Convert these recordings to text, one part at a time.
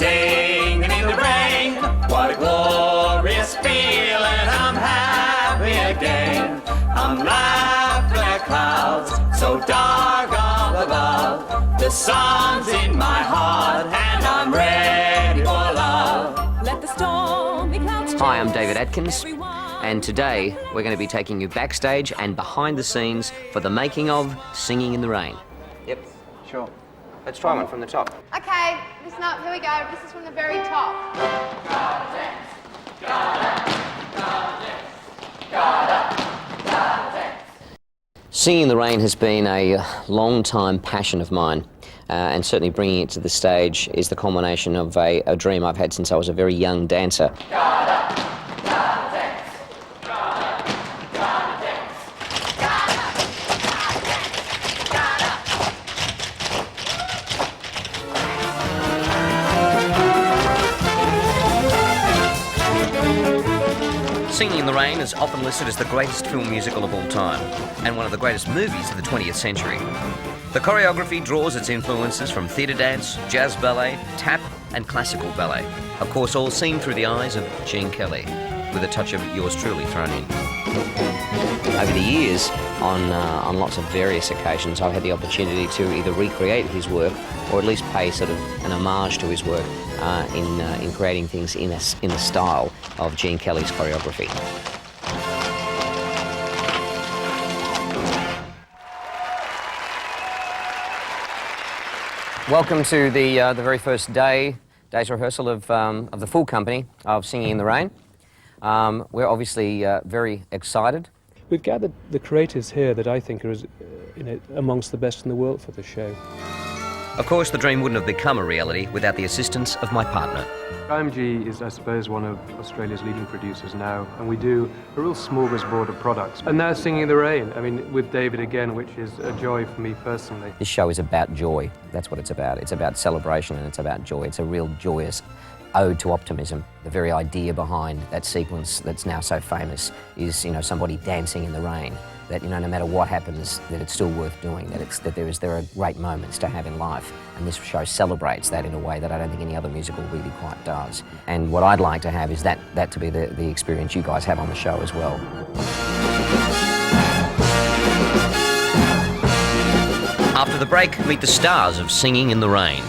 singing in the rain. What a glorious feeling, I'm happy again. I'm laughing at clouds so dark up above. The sun's in my heart and I'm ready for love. Let the stormy clouds. Hi, I'm David Atkins, and today we're going to be taking you backstage and behind the scenes for the making of Singing in the Rain. Yep, sure. Let's try one from the top. Okay, listen up, here we go. This is from the very top. Singing in the Rain has been a long-time passion of mine, and certainly bringing it to the stage is the culmination of a dream I've had since I was a very young dancer. Singing in the Rain is often listed as the greatest film musical of all time, and one of the greatest movies of the 20th century. The choreography draws its influences from theatre dance, jazz ballet, tap, and classical ballet. Of course, all seen through the eyes of Gene Kelly, with a touch of yours truly thrown in. Over the years, on lots of various occasions, I've had the opportunity to either recreate his work or at least pay sort of an homage to his work in creating things in the style of Gene Kelly's choreography. Welcome to the very first day's rehearsal of the full company of Singing in the Rain. We're obviously very excited. We've gathered the creatives here that I think are amongst the best in the world for the show. Of course, the dream wouldn't have become a reality without the assistance of my partner. IMG is, I suppose, one of Australia's leading producers now, and we do a real smorgasbord of products. And now Singing in the Rain, I mean, with David again, which is a joy for me personally. This show is about joy. That's what it's about. It's about celebration and it's about joy. It's a real joyous ode to optimism. The very idea behind that sequence that's now so famous is, you know, somebody dancing in the rain. That, you know, no matter what happens, that it's still worth doing. That there are great moments to have in life, and this show celebrates that in a way that I don't think any other musical really quite does. And what I'd like to have is that to be the experience you guys have on the show as well. After the break, meet the stars of Singing in the Rain.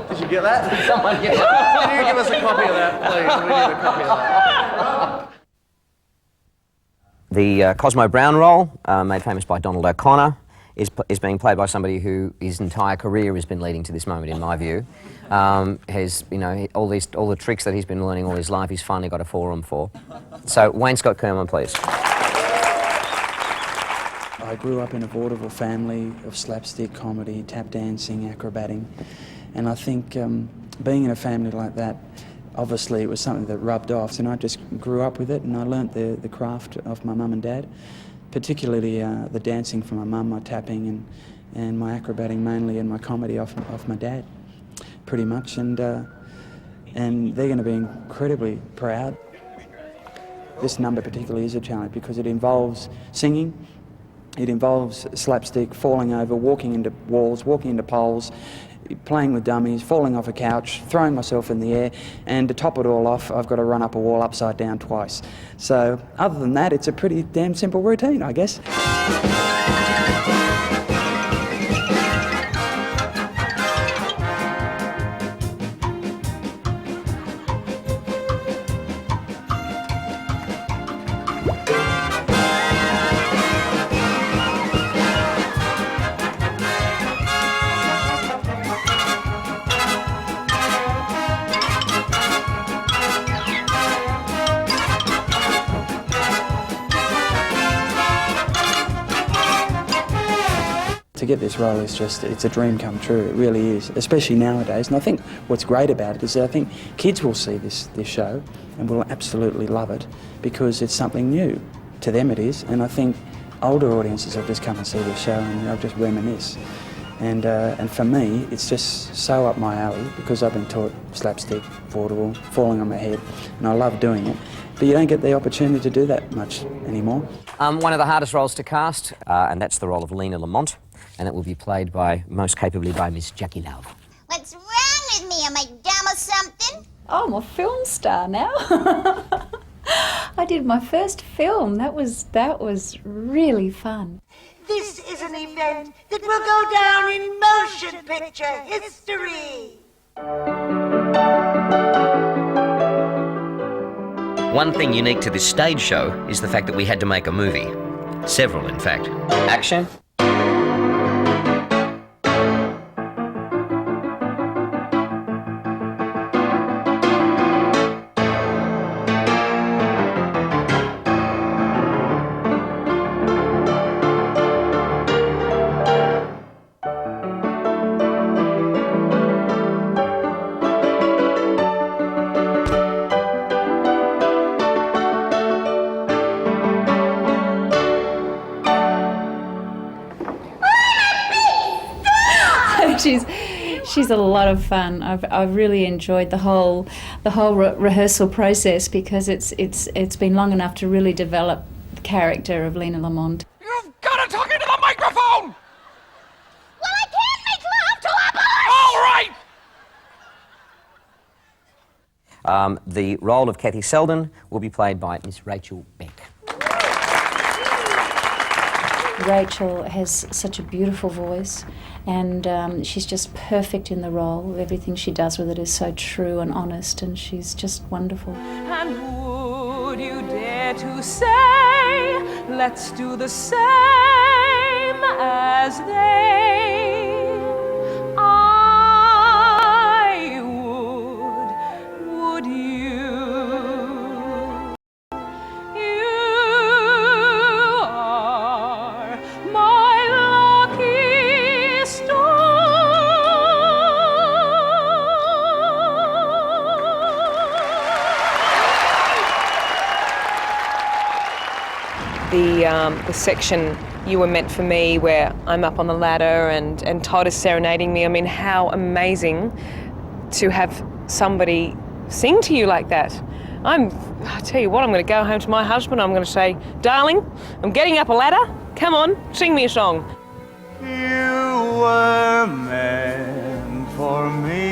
Did you get that? Someone get that. Can you give us a copy of that, please? We need a copy of that. The Cosmo Brown role, made famous by Donald O'Connor, is being played by somebody who his entire career has been leading to this moment, in my view. Has, you know, all the tricks that he's been learning all his life, he's finally got a forum for. So, Wayne Scott Kermond, please. I grew up in a vaudeville family of slapstick comedy, tap dancing, acrobating, and I think being in a family like that, obviously it was something that rubbed off, and I just grew up with it, and I learnt the craft of my mum and dad, particularly the dancing from my mum, my tapping, and my acrobating mainly, and my comedy off my dad, pretty much, and they're going to be incredibly proud. This number particularly is a challenge because it involves singing, it involves slapstick, falling over, walking into walls, walking into poles, playing with dummies, falling off a couch, throwing myself in the air, and to top it all off, I've got to run up a wall upside down twice. So, other than that, it's a pretty damn simple routine, I guess. To get this role is just, it's a dream come true, it really is, especially nowadays. And I think what's great about it is that I think kids will see this show and will absolutely love it because it's something new. To them it is, and I think older audiences will just come and see this show and they'll just reminisce. And for me, it's just so up my alley because I've been taught slapstick, vaudeville, falling on my head, and I love doing it. But you don't get the opportunity to do that much anymore. One of the hardest roles to cast, and that's the role of Lena Lamont, and it will be played most capably by Miss Jackie Love. What's wrong with me? Am I dumb or something? Oh, I'm a film star now. I did my first film. That was really fun. This is an event that will go down in motion picture history. One thing unique to this stage show is the fact that we had to make a movie. Several, in fact. Action. She's a lot of fun. I've really enjoyed the whole rehearsal process because it's been long enough to really develop the character of Lena Lamont. You've got to talk into the microphone! Well, I can't make love to a boy! All right! The role of Kathy Selden will be played by Miss Rachel Beck. Rachel has such a beautiful voice, and she's just perfect in the role. Everything she does with it is so true and honest, and she's just wonderful. And would you dare to say, let's do the same as they? I would you? You are my lucky star. The section You Were Meant For Me, where I'm up on the ladder and Todd is serenading me. I mean, how amazing to have somebody sing to you like that. I tell you what, I'm going to go home to my husband, I'm going to say, darling, I'm getting up a ladder, come on, sing me a song. You were meant for me,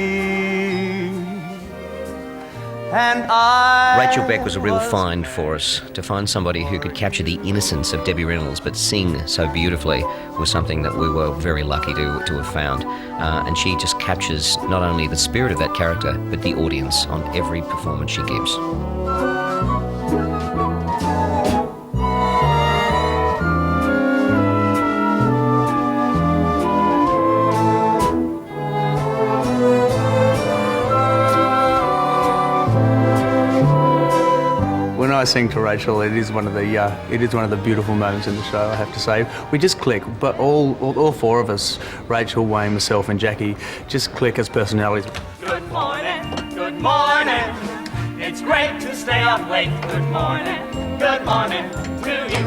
and Rachel Beck was a real find for us. To find somebody who could capture the innocence of Debbie Reynolds but sing so beautifully was something that we were very lucky to have found. And she just captures not only the spirit of that character, but the audience on every performance she gives. When I sing to Rachel, it is one of the beautiful moments in the show, I have to say. We just click, but all four of us, Rachel, Wayne, myself and Jackie, just click as personalities. Good morning, it's great to stay up late. Good morning to you.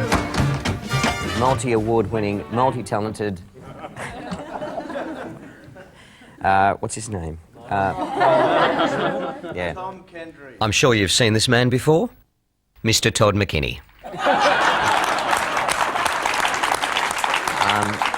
Multi-award-winning, multi-talented... what's his name? Yeah. I'm sure you've seen this man before. Mr. Todd McKenney.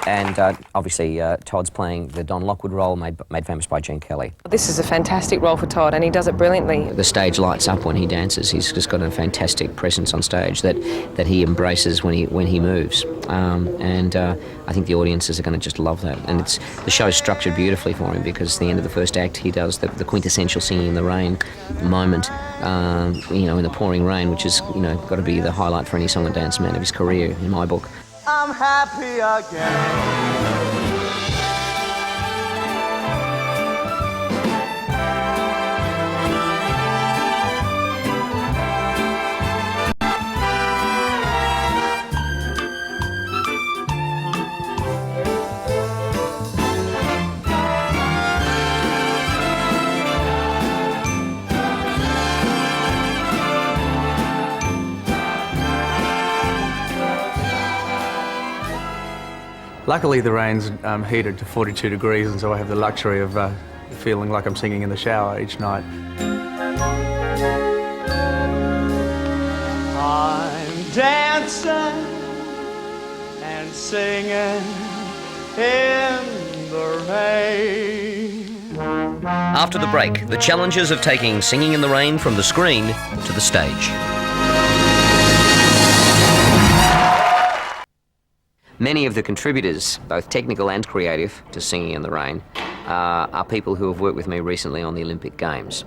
And obviously Todd's playing the Don Lockwood role, made famous by Gene Kelly. This is a fantastic role for Todd, and he does it brilliantly. The stage lights up when he dances. He's just got a fantastic presence on stage that he embraces when he moves. And I think the audiences are going to just love that. And the show's structured beautifully for him, because at the end of the first act he does the quintessential Singing in the Rain moment, in the pouring rain, which is got to be the highlight for any song and dance man of his career in my book. I'm happy again. Luckily the rain's heated to 42 degrees, and so I have the luxury of feeling like I'm singing in the shower each night. I'm dancing and singing in the rain. After the break, the challenges of taking Singing in the Rain from the screen to the stage. Many of the contributors, both technical and creative, to Singing in the Rain are people who have worked with me recently on the Olympic Games.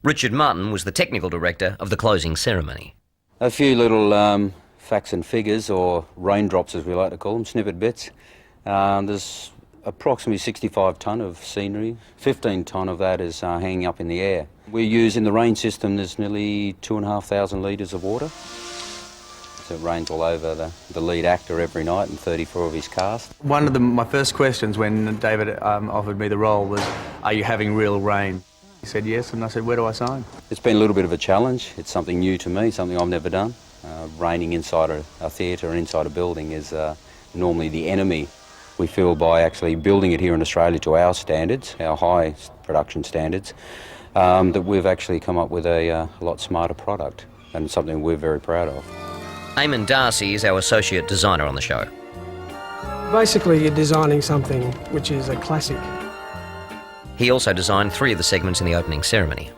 Richard Martin was the technical director of the closing ceremony. A few little facts and figures, or raindrops as we like to call them, snippet bits. There's approximately 65 tonne of scenery. 15 tonne of that is hanging up in the air. We use in the rain system, there's nearly 2,500 litres of water. So it rains all over the lead actor every night and 34 of his cast. One of my first questions when David offered me the role was, are you having real rain? He said yes, and I said, where do I sign? It's been a little bit of a challenge. It's something new to me, something I've never done. Raining inside a theatre and inside a building is normally the enemy. We feel by actually building it here in Australia to our standards, our high production standards, that we've actually come up with a lot smarter product, and something we're very proud of. Eamon Darcy is our associate designer on the show. Basically, you're designing something which is a classic. He also designed 3 of the segments in the opening ceremony.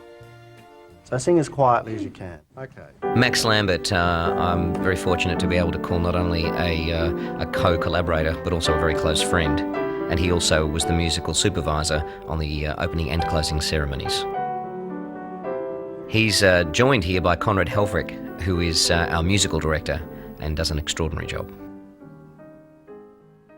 So sing as quietly as you can. Okay. Max Lambert, I'm very fortunate to be able to call not only a co-collaborator, but also a very close friend. And he also was the musical supervisor on the opening and closing ceremonies. He's joined here by Conrad Helfrich, who is our musical director and does an extraordinary job.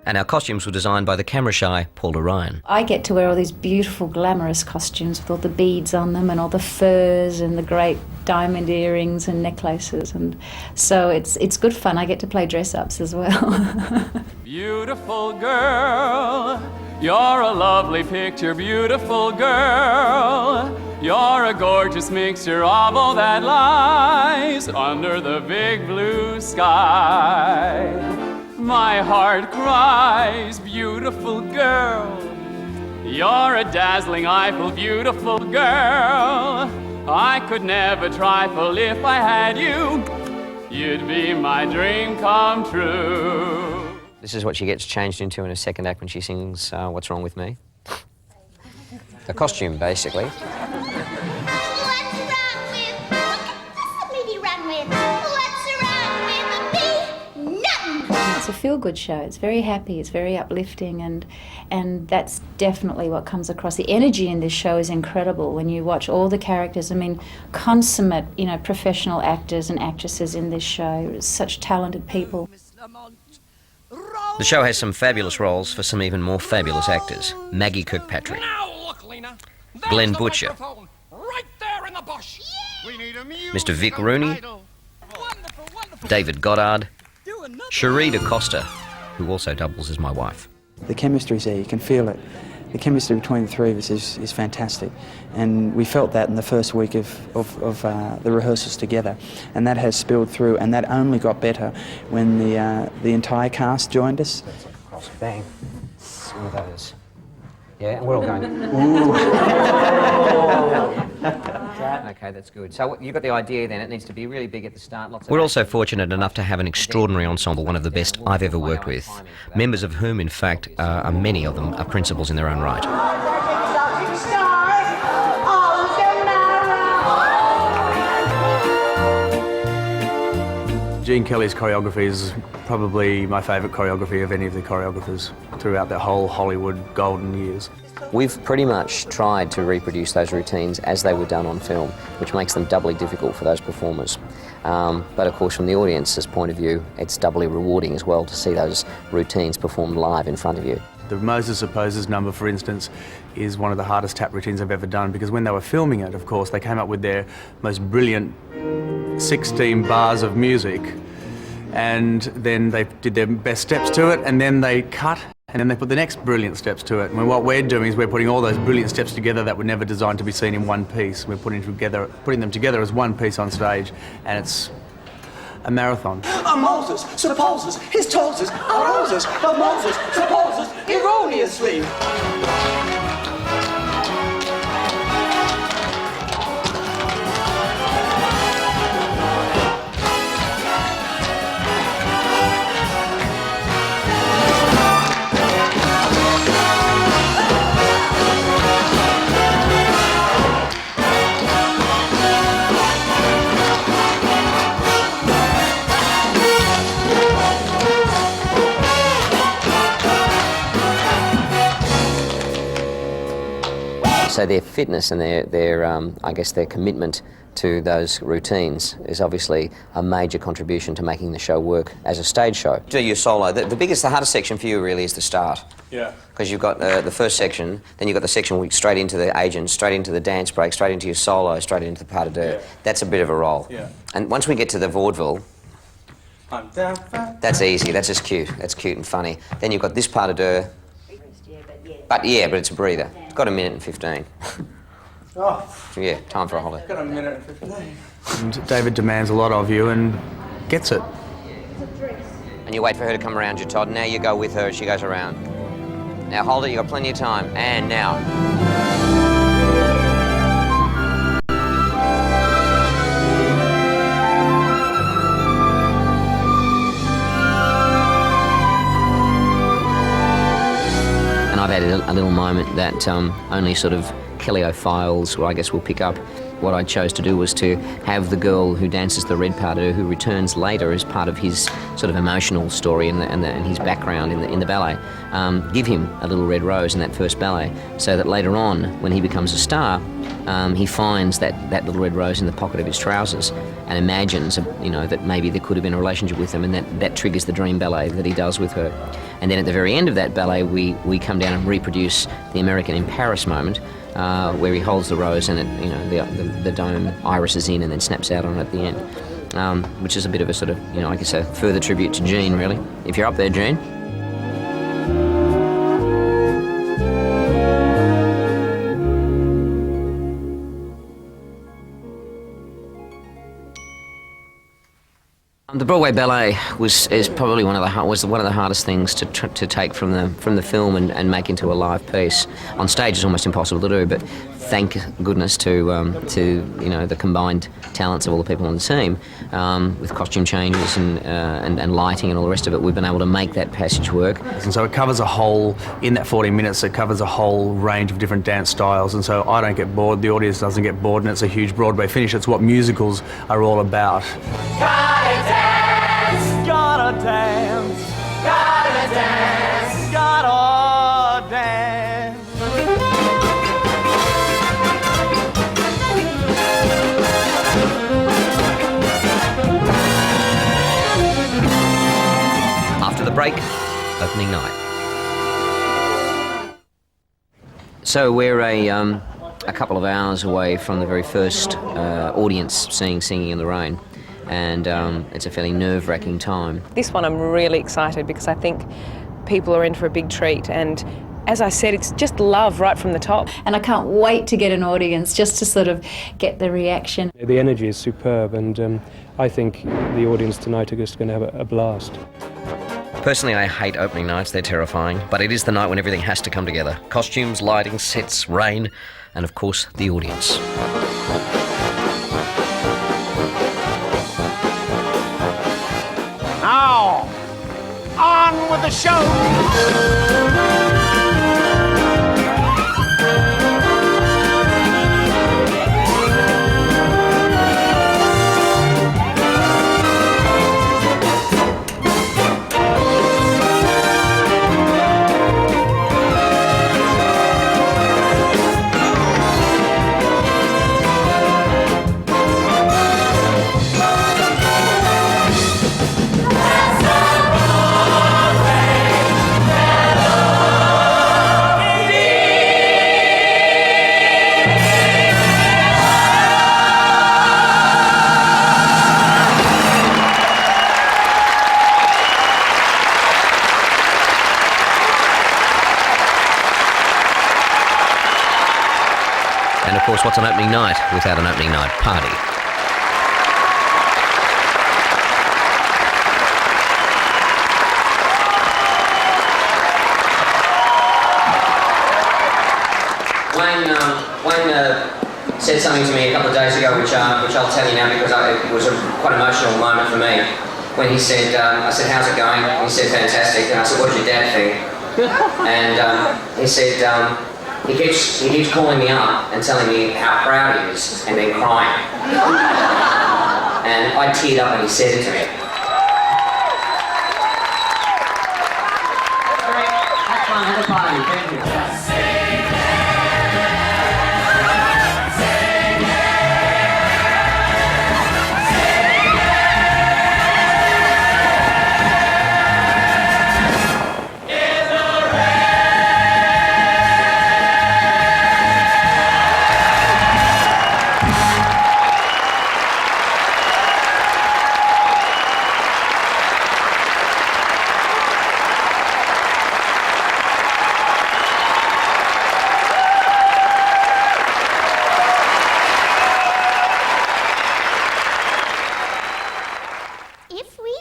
And our costumes were designed by the camera-shy Paula Ryan. I get to wear all these beautiful, glamorous costumes with all the beads on them and all the furs and the great diamond earrings and necklaces, and so it's good fun. I get to play dress-ups as well. Beautiful girl, you're a lovely picture, beautiful girl. You're a gorgeous mixture of all that lies under the big blue sky. My heart cries, beautiful girl. You're a dazzling Eiffel, beautiful girl. I could never trifle if I had you. You'd be my dream come true. This is what she gets changed into in a second act when she sings What's Wrong With Me. The costume, basically. It's a feel-good show. It's very happy, it's very uplifting, and that's definitely what comes across. The energy in this show is incredible when you watch all the characters. I mean, consummate, professional actors and actresses in this show. Such talented people. The show has some fabulous roles for some even more fabulous actors. Maggie Kirkpatrick, Glenn Butcher, Mr. Vic Rooney, David Goddard, Cherie DaCosta, who also doubles as my wife. The chemistry's there, you can feel it. The chemistry between the 3 of us is fantastic, and we felt that in the first week of the rehearsals together, and that has spilled through, and that only got better when the entire cast joined us. Cross, bang, all of those. Yeah, and we're all going, Okay, that's good. So you got the idea then, it needs to be really big at the start. We're also fortunate enough to have an extraordinary ensemble, one of the best I've ever worked with, members of whom, in fact, many of them are principals in their own right. Gene Kelly's choreography is probably my favourite choreography of any of the choreographers throughout the whole Hollywood golden years. We've pretty much tried to reproduce those routines as they were done on film, which makes them doubly difficult for those performers. But of course, from the audience's point of view, it's doubly rewarding as well to see those routines performed live in front of you. The Moses Opposes number, for instance, is one of the hardest tap routines I've ever done, because when they were filming it, of course, they came up with their most brilliant 16 bars of music, and then they did their best steps to it, and then they cut, and then they put the next brilliant steps to it. And what we're doing is we're putting all those brilliant steps together that were never designed to be seen in one piece. We're putting them together as one piece on stage, and it's a marathon. Moses supposes his toes are roses, but Moses supposes erroneously. so their fitness and their I guess their commitment to those routines is obviously a major contribution to making the show work as a stage show. Do your solo. The hardest section for you really is the start. Yeah. Because you've got the first section, then you've got the section straight into the agent, straight into the dance break, straight into your solo, straight into the pas de deux. Yeah. That's a bit of a roll. Yeah. And once we get to the vaudeville, that's easy. That's just cute. That's cute and funny. Then you've got this pas de deux. But it's a breather. It's got 1:15. Oh. Yeah, time for a holiday. Got 1:15. And David demands a lot of you and gets it. And you wait for her to come around you, Todd. Now you go with her as she goes around. Now hold it, you've got plenty of time. And now. And I've added a little moment that only sort of Kellyophiles, or I guess we'll pick up. What I chose to do was to have the girl who dances the red pas de deux, who returns later as part of his sort of emotional story and his background in the ballet, give him a little red rose in that first ballet, so that later on, when he becomes a star, he finds that little red rose in the pocket of his trousers and imagines, that maybe there could have been a relationship with them, and that triggers the dream ballet that he does with her. And then at the very end of that ballet, we come down and reproduce the American in Paris moment, where he holds the rose and the dome irises in and then snaps out on it at the end, which is a bit of a sort of, I guess a further tribute to Jean, really. If you're up there, Jean. The Broadway ballet was probably one of the hardest things to take from the film and make into a live piece. On stage, it's almost impossible to do, but thank goodness to the combined talents of all the people on the team, with costume changes and lighting and all the rest of it, we've been able to make that passage work. And so it covers in that 40 minutes, it covers a whole range of different dance styles, and so I don't get bored, the audience doesn't get bored, and it's a huge Broadway finish. It's what musicals are all about. Gotta dance, gotta dance, gotta dance, gotta dance. After the break, opening night. So we're a couple of hours away from the very first audience seeing Singing in the Rain, and it's a fairly nerve-wracking time. This one I'm really excited because I think people are in for a big treat, and as I said, it's just love right from the top. And I can't wait to get an audience just to sort of get the reaction. The energy is superb, and I think the audience tonight are just going to have a blast. Personally, I hate opening nights, they're terrifying, but it is the night when everything has to come together. Costumes, lighting, sets, rain, and of course, the audience. Now, on with the show! And of course, what's an opening night without an opening night party? Wayne said something to me a couple of days ago, which I'll tell you now because it was a quite emotional moment for me. When he said, I said, how's it going? And he said, fantastic. And I said, what did your dad think? And he said, he keeps calling me up and telling me how proud he is, and then crying. And I teared up when he said it to me. Great. Have fun, have a party. Thank you.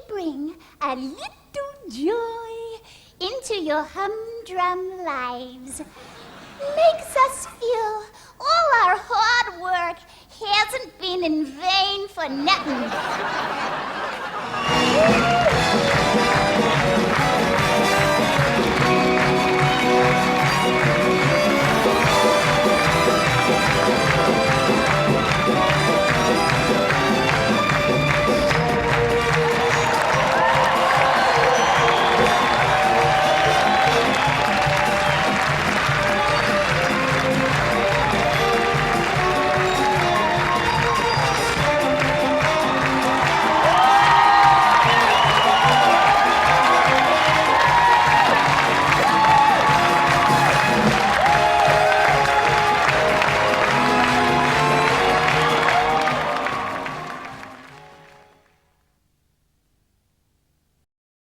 bring a little joy into your humdrum lives. Makes us feel all our hard work hasn't been in vain for nothing.